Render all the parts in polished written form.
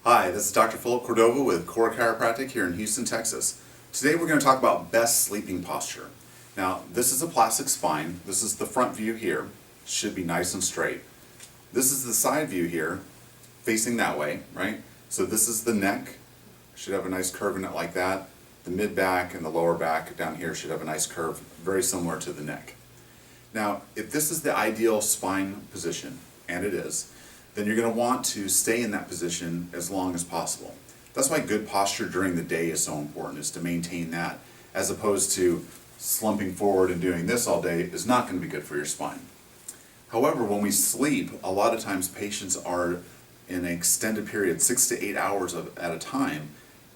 Hi, this is Doctor Philip Cordova with CORE Chiropractic here in Houston, Texas. Today we're going to talk about best sleeping posture. Now, this is a plastic spine. This is the front view here. Should be nice and straight. This is the side view here, facing that way, right? So this is the neck. Should have a nice curve in it like that. The mid-back and the lower back down here should have a nice curve, very similar to the neck. Now, if this is the ideal spine position, and it is, then you're going to want to stay in that position as long as possible. That's why good posture during the day is so important, is to maintain that, as opposed to slumping forward and doing this all day is not going to be good for your spine. However, when we sleep, a lot of times patients are in an extended period, 6 to 8 hours at a time,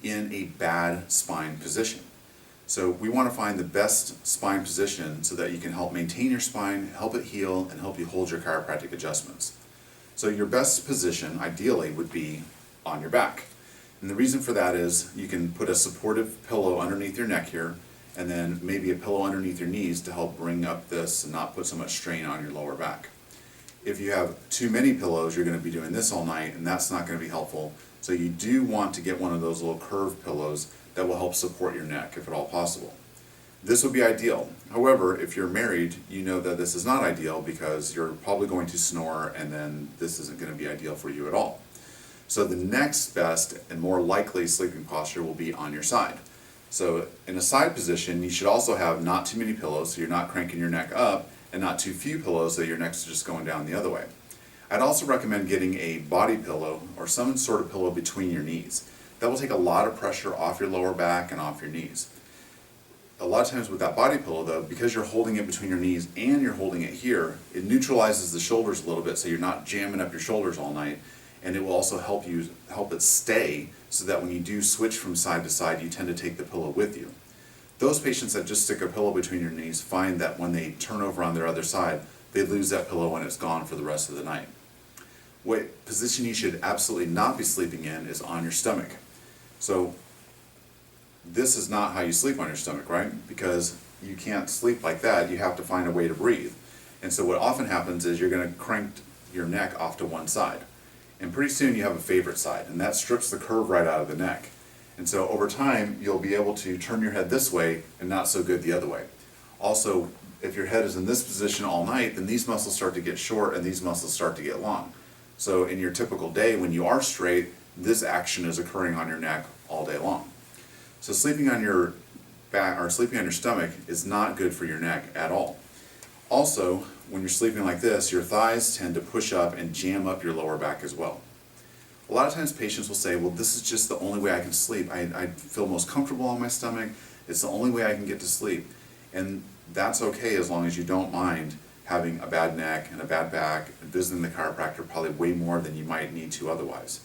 in a bad spine position. So we want to find the best spine position so that you can help maintain your spine, help it heal, and help you hold your chiropractic adjustments. So your best position, ideally, would be on your back. And the reason for that is you can put a supportive pillow underneath your neck here, and then maybe a pillow underneath your knees to help bring up this and not put so much strain on your lower back. If you have too many pillows, you're going to be doing this all night, and that's not going to be helpful. So you do want to get one of those little curved pillows that will help support your neck, if at all possible. This would be ideal. However, if you're married, you know that this is not ideal because you're probably going to snore, and then this isn't going to be ideal for you at all. So the next best and more likely sleeping posture will be on your side. So in a side position, you should also have not too many pillows so you're not cranking your neck up, and not too few pillows so your neck's just going down the other way. I'd also recommend getting a body pillow or some sort of pillow between your knees. That will take a lot of pressure off your lower back and off your knees. A lot of times with that body pillow though, because you're holding it between your knees and you're holding it here, it neutralizes the shoulders a little bit so you're not jamming up your shoulders all night, and it will also help it stay so that when you do switch from side to side, you tend to take the pillow with you. Those patients that just stick a pillow between your knees find that when they turn over on their other side, they lose that pillow and it's gone for the rest of the night. What position you should absolutely not be sleeping in is on your stomach. So this is not how you sleep on your stomach, right? Because you can't sleep like that. You have to find a way to breathe. And so what often happens is you're going to crank your neck off to one side. And pretty soon you have a favorite side, and that strips the curve right out of the neck. And so over time, you'll be able to turn your head this way and not so good the other way. Also, if your head is in this position all night, then these muscles start to get short and these muscles start to get long. So in your typical day, when you are straight, this action is occurring on your neck all day long. So sleeping on your back or sleeping on your stomach is not good for your neck at all. Also, when you're sleeping like this, your thighs tend to push up and jam up your lower back as well. A lot of times patients will say, well, this is just the only way I can sleep. I feel most comfortable on my stomach. It's the only way I can get to sleep. And that's okay as long as you don't mind having a bad neck and a bad back and visiting the chiropractor probably way more than you might need to otherwise.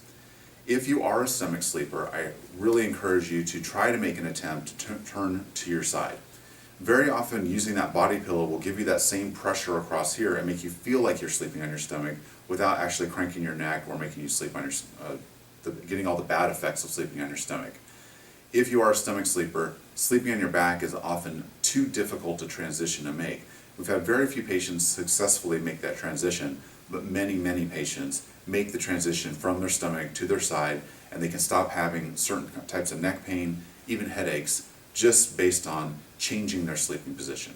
If you are a stomach sleeper, I really encourage you to try to make an attempt to turn to your side. Very often using that body pillow will give you that same pressure across here and make you feel like you're sleeping on your stomach without actually cranking your neck or making you sleep on your, getting all the bad effects of sleeping on your stomach. If you are a stomach sleeper, sleeping on your back is often too difficult to transition to make. We've had very few patients successfully make that transition, but many, many patients make the transition from their stomach to their side, and they can stop having certain types of neck pain, even headaches, just based on changing their sleeping position.